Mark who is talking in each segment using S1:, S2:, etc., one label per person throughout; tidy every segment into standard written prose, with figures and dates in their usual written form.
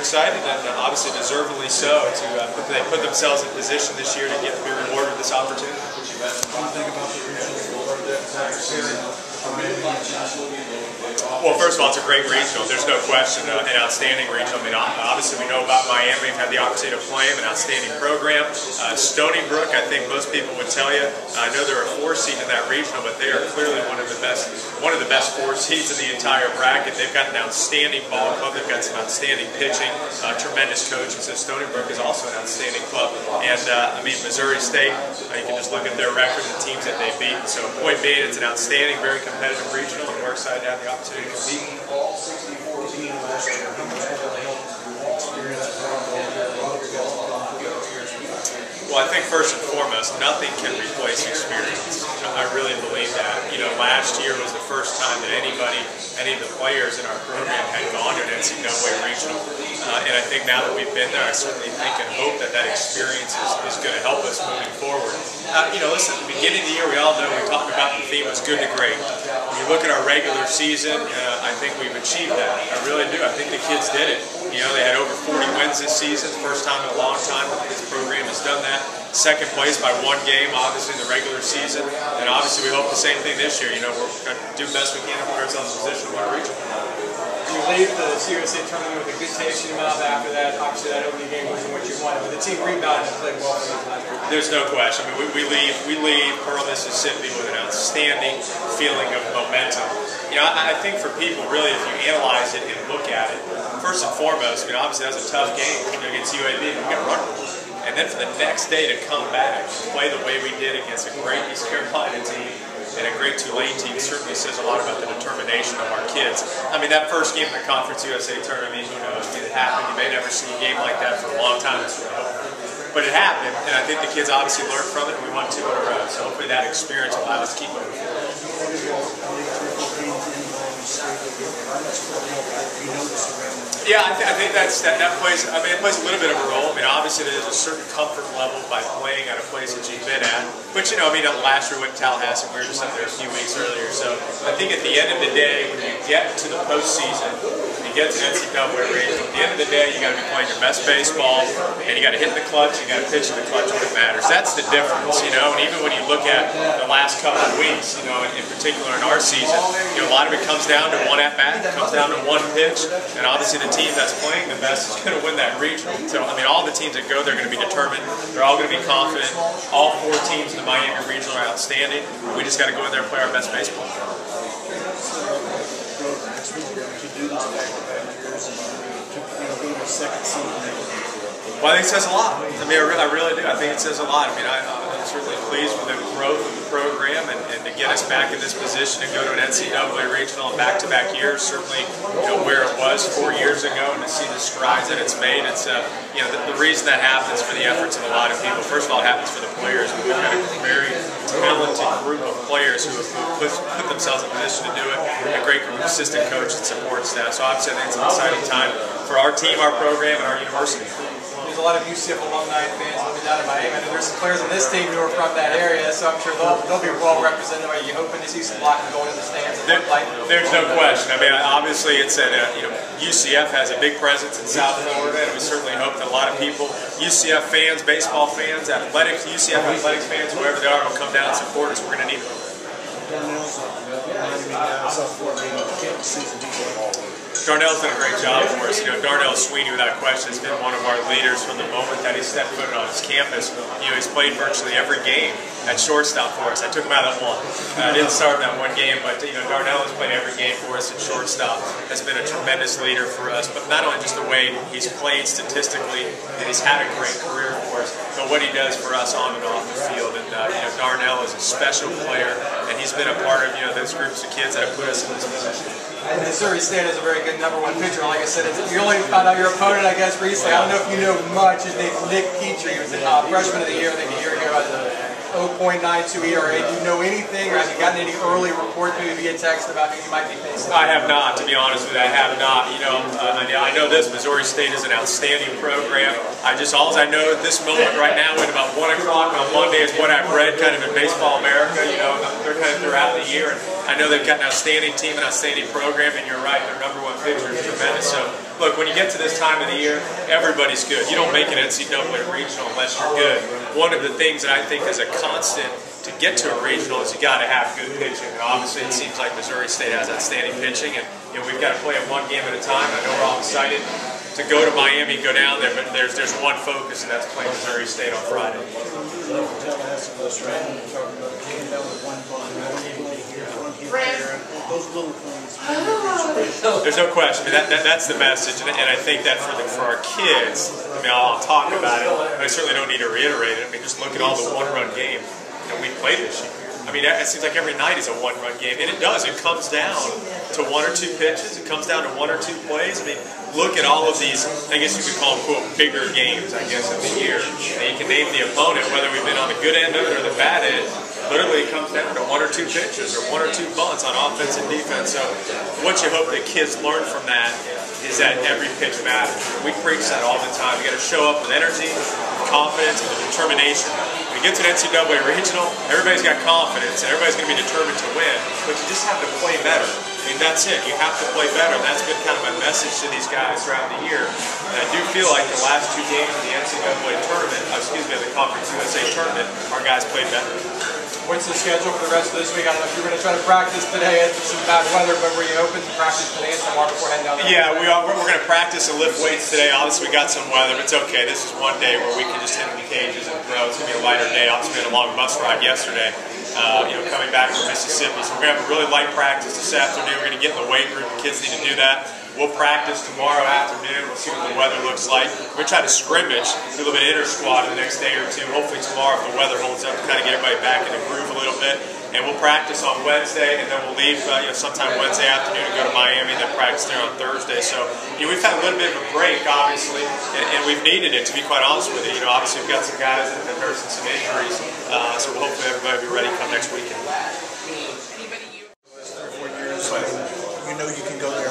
S1: excited, and obviously deservedly so, to they put themselves in position this year to be rewarded with this opportunity.
S2: What do you think about the regional
S1: Well, first of all, it's a great regional. There's no question, an outstanding regional. I mean, obviously we know about Miami. We've had the opportunity to play them, an outstanding program. Stony Brook, I think most people would tell you. I know they're a 4 seed in that regional, but they are clearly one of the best 4 seeds in the entire bracket. They've got an outstanding ball club. They've got some outstanding pitching, tremendous coaching. So Stony Brook is also an outstanding club. And I mean, Missouri State, you can just look at their record and the teams that they've beaten. So point being, it's an outstanding, very competitive regional, and we're excited to have the opportunity to compete.
S2: All 64 teams last year, how much has that helped your experience?
S1: Well, I think first and foremost, nothing can replace experience. I really believe that. You know, last year was the first time that any of the players in our program had gone to an NCAA regional. And I think now that we've been there, I certainly think and hope that that experience is going to help us moving forward. You know, listen, at the beginning of the year, we all know we talked about the theme was good to great. When you look at our regular season, I think we've achieved that. I really do. I think the kids did it. You know, they had over 40 wins this season, first time in a long time that this program has done that. Second place by 1 game, obviously, in the regular season. And obviously, we hope the same thing this year. You know, we're going to do the best we can to put ourselves in position to win a regional.
S3: You leave the CUSA tournament with a good taste in your mouth after that. Obviously, that opening game wasn't what you wanted, but the team rebounded and played well for you last year.
S1: There's no question. I mean, we leave Pearl, Mississippi with an outstanding feeling of momentum. You know, I think for people, really, if you analyze it and look at it, first and foremost, I mean, obviously that was a tough game against UAB. We got run. And then for the next day to come back and play the way we did against a great East Carolina team and a great Tulane team certainly says a lot about the determination of our kids. I mean, that first game in the Conference USA tournament, I mean, who knows? I mean, it happened. You may never see a game like that for a long time. But it happened, and I think the kids obviously learned from it, and we won 2 in a row. So hopefully that experience will allow us to keep moving forward. Yeah, I think that plays. I mean, it plays a little bit of a role. I mean, obviously there's a certain comfort level by playing at a place that you've been at. But you know, I mean, last year we went to Tallahassee. We were just up there a few weeks earlier. So I think at the end of the day, when you get to the postseason, you get to the NCAA regional. At the end of the day, you got to be playing your best baseball, and you got to hit in the clutch. You got to pitch in the clutch when it matters. That's the difference, you know. And even when you look at the last couple of weeks, you know, in particular in our season, you know, a lot of it comes down to 1 at bat, it comes down to 1 pitch, and obviously the team that's playing the best is going to win that regional. So, I mean, all the teams that go, they're going to be determined. They're all going to be confident. All 4 teams in the Miami regional are outstanding. We just got to go in there and play our best baseball. Well, I think it says a lot. I mean, I really do. I think it says a lot. I mean, I'm certainly pleased with the growth of the program and to get us back in this position to go to an NCAA regional in back-to-back years. Certainly, you know, where it was 4 years ago, and to see the strides that it's made. It's you know, the reason that happens for the efforts of a lot of people. First of all, it happens for the players. We've got a very talented group of players who have put themselves in position to do it. A great group of assistant coach and support staff. So obviously, I think it's an exciting time for our team, our program, and our university.
S3: There's a lot of UCF alumni fans living down in Miami, and there's some players on this team who are from that area, so I'm sure they'll be well represented. Are you hoping to see some black and gold in the stands?
S1: There's no question. I mean, obviously, it's you know, UCF has a big presence in South Florida, and we certainly hope that a lot of people, UCF fans, baseball fans, athletics, UCF athletics fans, whoever they are, will come down and support us. We're going to need them. Darnell's done a great job for us. You know, Darnell Sweeney, without question, has been one of our leaders from the moment that he stepped foot on his campus. You know, he's played virtually every game at shortstop for us. I took him out of that 1. I didn't start in that 1 game, but you know, Darnell has played every game for us at shortstop. Has been a tremendous leader for us, but not only just the way he's played statistically, and he's had a great career for us, but what he does for us on and off the field. And you know, Darnell is a special player, and he's been a part of, you know, those groups of kids that have put us in this position.
S3: And Missouri State is a very good #1 pitcher. Like I said, you only found out your opponent, I guess, recently. I don't know if you know much. His name's Nick Petrie. He was a freshman of the year, I think, a year ago. Had a 0.92 ERA. Do you know anything, or have you gotten any early report, maybe via text, about who you might be facing?
S1: I have not, to be honest with you. I have not. You know, I know this. Missouri State is an outstanding program. All I know at this moment right now, at about 1 o'clock on Monday, is what I've read kind of in Baseball America. You know, they're kind of throughout the year. And I know they've got an outstanding team, an outstanding program, and you're right, their #1 pitcher is tremendous. So look, when you get to this time of the year, everybody's good. You don't make an NCAA regional unless you're good. One of the things that I think is a constant to get to a regional is you got to have good pitching. And obviously, it seems like Missouri State has outstanding pitching, and we've got to play it one game at a time. I know we're all excited to go to Miami, go down there, but there's one focus, and that's playing Missouri State on Friday. There's no question. I mean, that's the message, and I think that for our kids, I mean, I'll talk about it. I certainly don't need to reiterate it. I mean, just look at all the one-run game that we played this year. I mean, it seems like every night is a one-run game, and it does. It comes down to 1 or 2 pitches. It comes down to 1 or 2 plays. I mean, look at all of these, I guess you could call them, quote, bigger games, I guess, of the year. And you can name the opponent, whether we've been on the good end of it or the bad end. Literally, it comes down to 1 or 2 pitches or 1 or 2 bunts on offense and defense. So what you hope that kids learn from that is that every pitch matters. We preach that all the time. You got to show up with energy, confidence, and determination. When you get to an NCAA regional, everybody's got confidence and everybody's going to be determined to win, but you just have to play better. I mean, that's it. You have to play better. And that's been kind of my message to these guys throughout the year. And I do feel like the last 2 games of the NCAA tournament, the Conference USA tournament, our guys played better.
S3: What's the schedule for the rest of this week? I don't know if you're going to try to practice today. It's some bad weather, but were you open to practice today and tomorrow before heading down there?
S1: Yeah, we are. We're going to practice and lift weights today. Obviously, we got some weather, but it's okay. This is one day where we can just hit the cages and throw. It's going to be a lighter day. Obviously, we had a long bus ride yesterday, coming back from Mississippi. So we're going to have a really light practice this afternoon. We're going to get in the weight room. The kids need to do that. We'll practice tomorrow afternoon. We'll see what the weather looks like. We're going to try to scrimmage, do a little bit of inter-squad in the next day or 2. Hopefully tomorrow, if the weather holds up, to kind of get everybody back in the groove a little bit. And we'll practice on Wednesday, and then we'll leave sometime Wednesday afternoon and go to Miami, and then practice there on Thursday. So we've had a little bit of a break, obviously, and we've needed it, to be quite honest with you. Obviously we've got some guys that have nursing some injuries, so we'll hopefully everybody will be ready come next weekend.
S2: You can go there.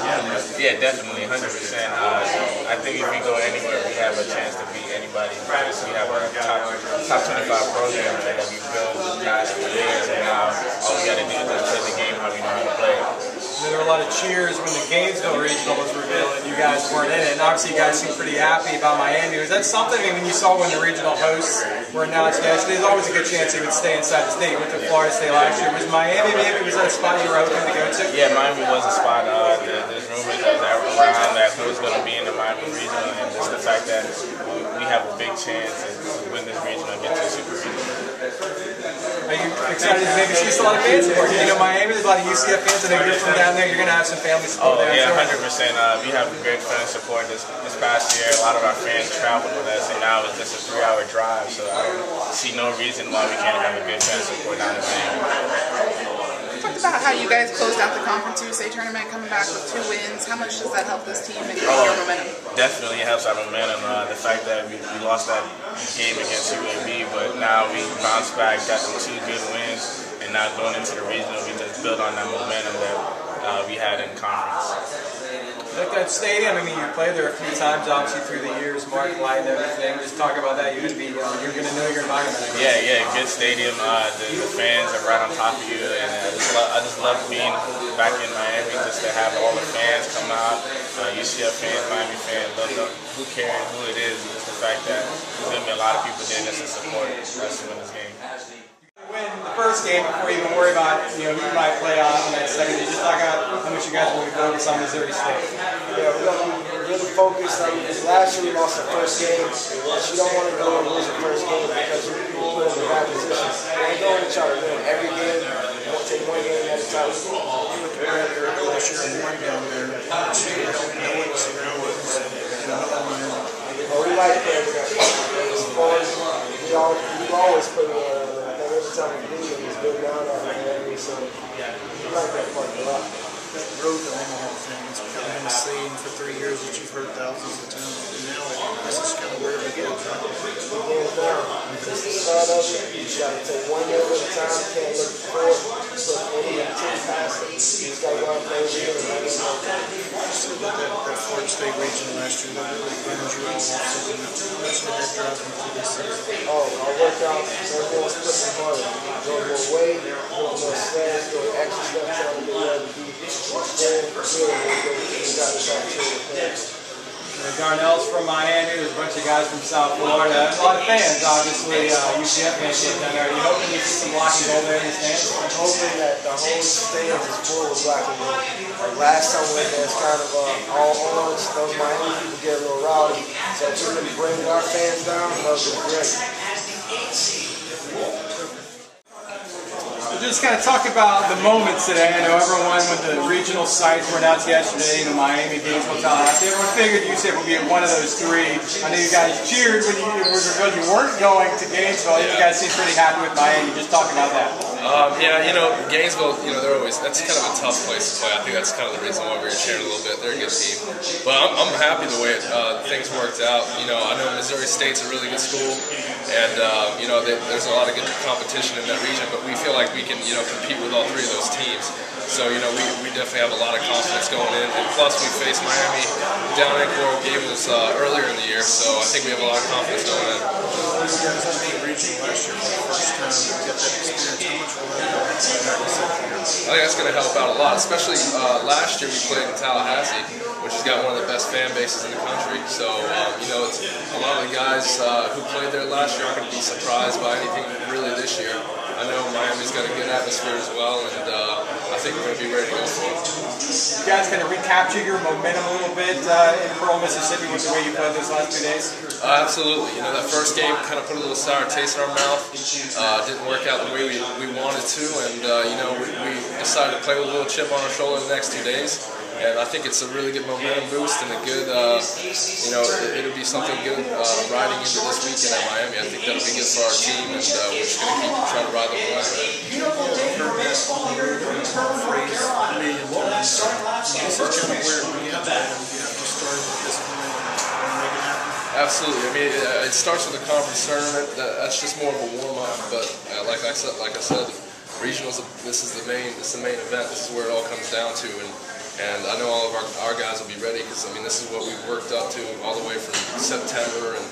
S4: Yeah, definitely, 100%. I think if we go anywhere, we have a chance to beat anybody because we have a top 25 program that we built past for years, and now all we got to do is just play the game how we know how to play.
S3: There were a lot of cheers when the Gainesville Regional was revealed and you guys weren't in it, and obviously you guys seem pretty happy about Miami. Was that something, I mean, when you saw when the regional hosts were announced yesterday, there's always a good chance he would stay inside the state. You went to Florida State last year. Was Miami, maybe, was that a spot you were hoping to go to?
S4: Yeah, Miami was a spot. There's rumors around that who was going to be in the Miami Regional, and just the fact that we have a big chance to win this regional and get to a Super Regional.
S3: Are you excited to maybe see a lot of fans for you? Miami, there's a lot of UCF fans, and if you're from down there, you're going to have some family support there.
S4: Yeah, 100%. We have great fan support this past year. A lot of our fans traveled with us, and now it's just a 3-hour drive, so I don't see no reason why we can't have a good fan support down in Miami.
S5: Talked about how you guys closed out the Conference USA tournament, coming back with 2 wins. How much does that help this team and your momentum?
S4: Definitely helps our momentum. The fact that we lost that game against UAB, but now we bounced back, got them 2 good wins, and now going into the regional, we just build on that momentum that we had in conference.
S3: Like that stadium, I mean, you played there a few times, obviously, through the years, Mark Light and everything. Just talk about that. You're going to know your environment.
S4: Yeah, good stadium. The fans are right on top of you, and I just love being back in Miami, just to have all the fans come out. UCF fans, Miami fans, who cares who it is, just the fact that there's going to be a lot of people there just to support us to win this game.
S3: Win the first game before you even worry about who you might play on that second. You just talk about how much you guys will be focused on Missouri State.
S2: Yeah, we're going to be really focused. Last year we lost the first game, but you don't want to go and lose the first game because you put in a bad position. We're going to try to win every game. We'll take one game at a time. You look at last year and won down there. We like playing with that. We always play with every time we do it, it's been down on Miami, so we like that part a lot.
S6: That road to Omaha thing, it's kind of been saying for 3 years that you've heard thousands of times, and now this is kind of where it begins, right?
S2: It begins now. It's the start of it. You got to take one game at a time. You can't look forward. So any team past it, you just got to go out and play with it and make it more fun.
S6: You said that Florida State region last year, that really burned you all off something. How much did that drive you through this season?
S2: Oh, our workouts, everything was pushing harder. Go more weight, go more steps, go extra steps trying to get ready to be then good when we got this opportunity to play.
S3: Darnell's from Miami. There's a bunch of guys from South Florida. A lot of fans, obviously. UCF fans down there. Are you hoping you see some black and gold there in the stands?
S2: I'm hoping that the whole stadium is full of black and gold. Like last time we went there, it's kind of all orange. Those Miami people get a little rowdy. So if we can bring our fans down, that would be great.
S3: Just kind of talk about the moments today. I know everyone, when the regional sites were announced yesterday, Miami, Gainesville, Tallahassee, everyone figured UCF would be at one of those three. I know you guys cheered when you weren't going to Gainesville. You guys seem pretty happy with Miami. Just talk about that.
S7: Yeah, Gainesville, that's kind of a tough place to play. I think that's kind of the reason why we were cheering a little bit. They're a good team. But I'm happy the way things worked out. I know Missouri State's a really good school, and, there's a lot of good competition in that region, but we feel like we can, compete with all three of those teams. So, we definitely have a lot of confidence going in, and plus we faced Miami down in Coral Gables earlier in the year, so I think we have a lot of confidence going in.
S6: You guys had the region last year for the first time to get that experience. How much will that help
S7: I think that's going to help out a lot, especially last year we played in Tallahassee, which has got one of the best fan bases in the country. So, it's a lot of the guys who played there last year aren't going to be surprised by anything really this year. I know Miami's got a good atmosphere as well, and I think we're going to be ready to go for it.
S3: You guys kind of recapture your momentum a little bit in Pearl, Mississippi with the way you played those last 2 days?
S7: Absolutely. That first game kind of put a little sour taste in our mouth. Didn't work out the way we wanted to, and we decided to play with a little chip on our shoulder the next 2 days. And I think it's a really good momentum boost and a good, it'll be something good riding into this weekend at Miami. I think that'll be good for our team, and we're just going to keep trying to ride the momentum. Absolutely. It starts with the conference tournament. That's just more of a warm-up, but like I said, regionals. This is the main event. This is where it all comes down to, and I know all of our guys will be ready because this is what we've worked up to all the way from September, and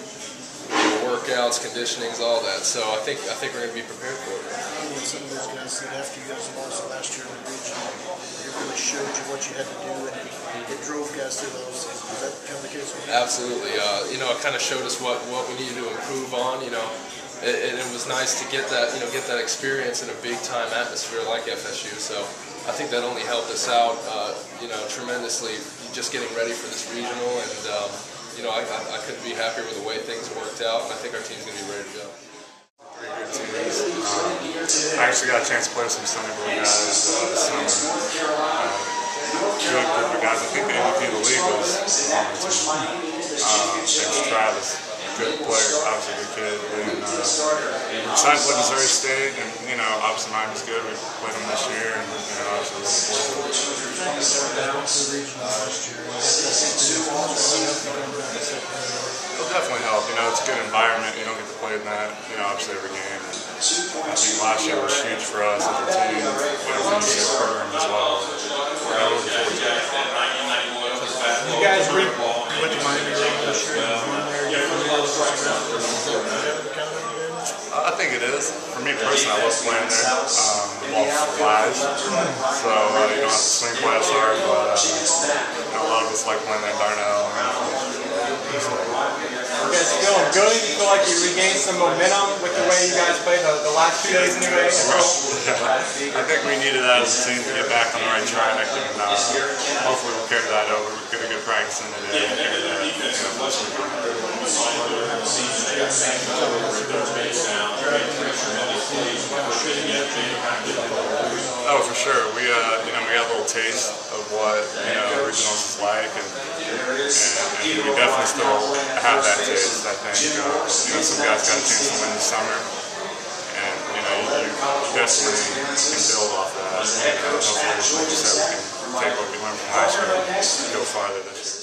S7: workouts, conditionings, all that. So I think we're going to be prepared for it.
S6: Some of those guys said after you guys lost last year in the region, it really showed you what you had to do, and it drove guys to those. Is that kind of the case?
S7: Absolutely. It kind of showed us what we needed to improve on. It was nice to get that experience in a big time atmosphere like FSU. So I think that only helped us out, tremendously. Just getting ready for this regional, and I couldn't be happier with the way things worked out, and I think our team's going to be ready to go.
S8: Pretty good teams. I actually got a chance to play with some Sunny Boy guys this summer. Good group of guys. I think the MVP of the league was on the team. Thanks Travis. Good player, obviously a good kid. And we're excited to play Missouri State, and obviously Miami's good. We played them this year, and obviously looking forward to it. It'll definitely help. It's a good environment. You don't get to play in that, obviously every game. And I think last year was huge for us as a team, for the UCF program as well. We're looking forward to it.
S3: You guys
S6: went to Miami this year.
S8: I think it is. For me personally, I love playing there. The ball flies, so you don't have to swing quite as hard, but a lot of us like playing there. Darnell.
S3: You guys feeling good? You feel like you regained some momentum with the way you guys played the last 2 days anyway?
S8: I think we needed that as a team to get back on the right track, and hopefully we'll carry that over. We're going to get practice in today and carry that Oh, for sure. We got a little taste of what regionals is like, and we definitely still have that taste. I think some guys got a chance to win this summer, and you definitely can build off that. And hopefully, like you said, we can take what we learned from last year and go farther this year.